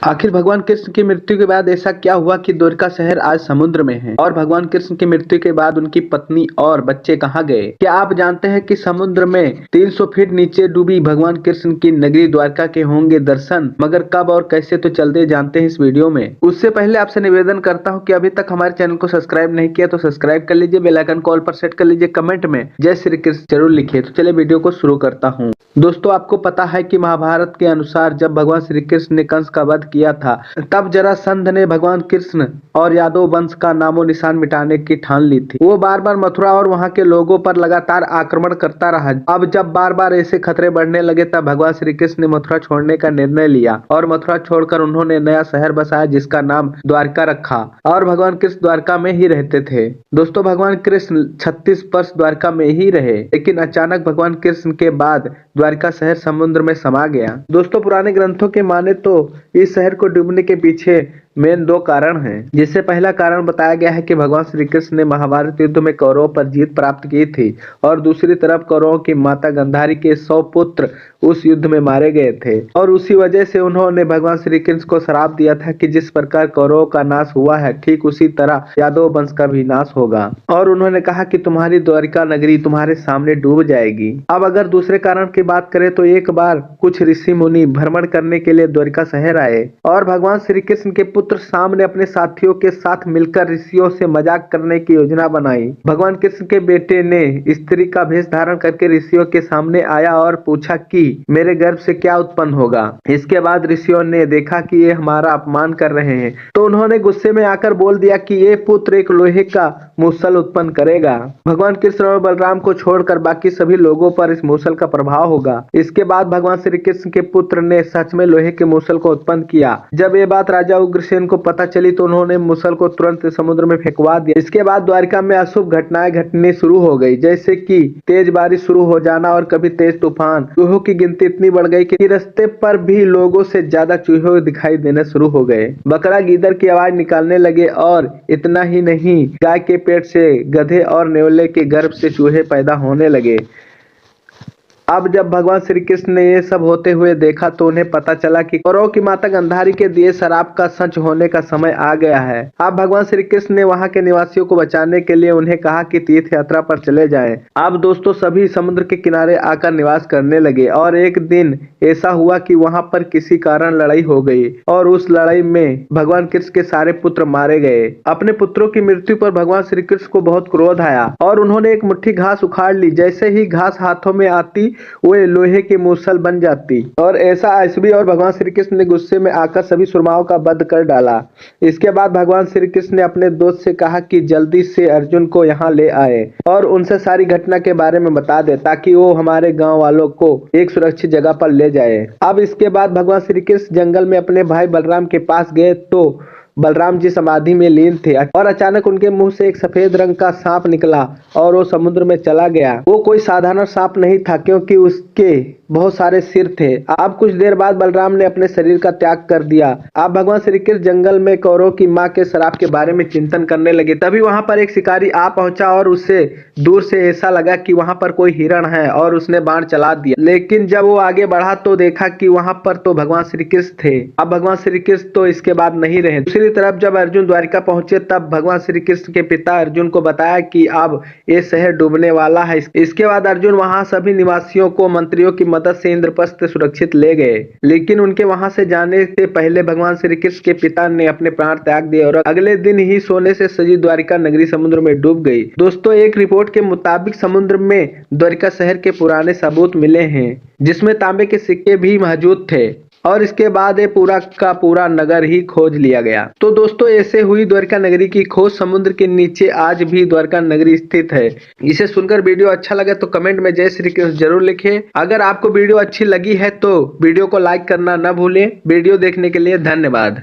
आखिर भगवान कृष्ण की मृत्यु के बाद ऐसा क्या हुआ कि द्वारका शहर आज समुद्र में है? और भगवान कृष्ण की मृत्यु के बाद उनकी पत्नी और बच्चे कहाँ गए? क्या आप जानते हैं कि समुद्र में 300 फीट नीचे डूबी भगवान कृष्ण की नगरी द्वारका के होंगे दर्शन? मगर कब और कैसे, तो चलते जानते हैं इस वीडियो में। उससे पहले आपसे निवेदन करता हूँ कि अभी तक हमारे चैनल को सब्सक्राइब नहीं किया तो सब्सक्राइब कर लीजिए, बेल आइकन कॉल पर सेट कर लीजिए, कमेंट में जय श्री कृष्ण जरूर लिखिए। तो चलिए वीडियो को शुरू करता हूँ। दोस्तों, आपको पता है कि महाभारत के अनुसार जब भगवान श्री कृष्ण ने कंस का वध किया था, तब जरासंध ने भगवान कृष्ण और यादव वंश का नामो निशान मिटाने की ठान ली थी। वो बार बार मथुरा और वहां के लोगों पर लगातार आक्रमण करता रहा। अब जब बार बार ऐसे खतरे बढ़ने लगे, तब भगवान श्री कृष्ण ने मथुरा छोड़ने का निर्णय लिया और मथुरा छोड़कर उन्होंने नया शहर बसाया जिसका नाम द्वारका रखा। और भगवान कृष्ण द्वारका में ही रहते थे। दोस्तों, भगवान कृष्ण 36 वर्ष द्वारका में ही रहे, लेकिन अचानक भगवान कृष्ण के बाद द्वारका शहर समुद्र में समा गया। दोस्तों, पुराने ग्रंथों के माने तो इस शहर को डूबने के पीछे मेन दो कारण हैं, जिससे पहला कारण बताया गया है कि भगवान श्री कृष्ण ने महाभारत युद्ध में कौरवों पर जीत प्राप्त की थी और दूसरी तरफ कौरवों की माता गांधारी के 100 पुत्र उस युद्ध में मारे गए थे और उसी वजह से उन्होंने भगवान श्री कृष्ण को श्राप दिया था कि जिस प्रकार कौरवों का नाश हुआ है, ठीक उसी तरह यादव वंश का भी नाश होगा। और उन्होंने कहा कि तुम्हारी द्वारिका नगरी तुम्हारे सामने डूब जाएगी। अब अगर दूसरे कारण की बात करें तो एक बार कुछ ऋषि मुनि भ्रमण करने के लिए द्वारिका शहर आए और भगवान श्री कृष्ण के पुत्र शाम ने अपने साथियों के साथ मिलकर ऋषियों से मजाक करने की योजना बनाई। भगवान कृष्ण के बेटे ने स्त्री का भेष धारण करके ऋषियों के सामने आया और पूछा कि मेरे गर्भ से क्या उत्पन्न होगा। इसके बाद ऋषियों ने देखा कि ये हमारा अपमान कर रहे हैं, तो उन्होंने गुस्से में आकर बोल दिया कि ये पुत्र एक लोहे का मूसल उत्पन्न करेगा। भगवान कृष्ण और बलराम को छोड़कर बाकी सभी लोगों पर इस मूसल का प्रभाव होगा। इसके बाद भगवान श्री कृष्ण के पुत्र ने सच में लोहे के मूसल को उत्पन्न किया। जब ये बात राजा उग्रसेन को पता चली तो उन्होंने मूसल को तुरंत समुद्र में फेंकवा दिया। इसके बाद द्वारिका में अशुभ घटनाएं घटनी शुरू हो गई, जैसे कि तेज बारिश शुरू हो जाना और कभी तेज तूफान। चूहों की गिनती इतनी बढ़ गई कि रास्ते पर भी लोगों से ज्यादा चूहे दिखाई देने शुरू हो गए। बकरा गीदड़ की आवाज निकालने लगे और इतना ही नहीं, गाय के पेट से गधे और नेवले के गर्भ से चूहे पैदा होने लगे। अब जब भगवान श्री कृष्ण ने ये सब होते हुए देखा तो उन्हें पता चला कि कौरवों की माता गांधारी के दिए शराप का सच होने का समय आ गया है। अब भगवान श्री कृष्ण ने वहां के निवासियों को बचाने के लिए उन्हें कहा कि तीर्थ यात्रा पर चले जाएं। अब दोस्तों, सभी समुद्र के किनारे आकर निवास करने लगे और एक दिन ऐसा हुआ कि वहां पर किसी कारण लड़ाई हो गई और उस लड़ाई में भगवान कृष्ण के सारे पुत्र मारे गए। अपने पुत्रों की मृत्यु पर भगवान श्री कृष्ण को बहुत क्रोध आया और उन्होंने एक मुट्ठी घास उखाड़ ली। जैसे ही घास हाथों में आती वो लोहे के मूसल बन जाती और ऐसा ऐसवी और भगवान श्री कृष्ण ने गुस्से में आकर सभी सुरमाओं का वध कर डाला। इसके बाद भगवान श्री कृष्ण ने अपने दोस्त से कहा कि जल्दी से अर्जुन को यहाँ ले आए और उनसे सारी घटना के बारे में बता दे, ताकि वो हमारे गांव वालों को एक सुरक्षित जगह पर ले जाए। अब इसके बाद भगवान श्री कृष्ण जंगल में अपने भाई बलराम के पास गए तो बलराम जी समाधि में लीन थे और अचानक उनके मुंह से एक सफेद रंग का सांप निकला और वो समुद्र में चला गया। वो कोई साधारण सांप नहीं था, क्योंकि उसके बहुत सारे सिर थे। अब कुछ देर बाद बलराम ने अपने शरीर का त्याग कर दिया। अब भगवान श्री कृष्ण जंगल में कौरवों की मां के श्राप के बारे में चिंतन करने लगे। तभी वहां पर एक शिकारी आ पहुंचा और उसे दूर से ऐसा लगा कि वहां पर कोई हिरण है और उसने बाण चला दिया। लेकिन जब वो आगे बढ़ा तो देखा कि वहां पर तो भगवान श्री कृष्ण थे। अब भगवान श्री कृष्ण तो इसके बाद नहीं रहे। दूसरी तरफ जब अर्जुन द्वारिका पहुंचे तब भगवान श्री कृष्ण के पिता अर्जुन को बताया कि अब ये शहर डूबने वाला है। इसके बाद अर्जुन वहां सभी निवासियों को मंत्रियों की मदद से इंद्रप्रस्थ से सुरक्षित ले गए, लेकिन उनके वहां से जाने से पहले भगवान श्री कृष्ण के पिता ने अपने प्राण त्याग दिए और अगले दिन ही सोने से सजी द्वारिका नगरी समुद्र में डूब गई। दोस्तों, एक रिपोर्ट के मुताबिक समुद्र में द्वारिका शहर के पुराने सबूत मिले हैं, जिसमें तांबे के सिक्के भी मौजूद थे और इसके बाद ये पूरा का पूरा नगर ही खोज लिया गया। तो दोस्तों, ऐसे हुई द्वारका नगरी की खोज। समुद्र के नीचे आज भी द्वारका नगरी स्थित है। इसे सुनकर वीडियो अच्छा लगे तो कमेंट में जय श्री कृष्ण जरूर लिखें। अगर आपको वीडियो अच्छी लगी है तो वीडियो को लाइक करना न भूलें। वीडियो देखने के लिए धन्यवाद।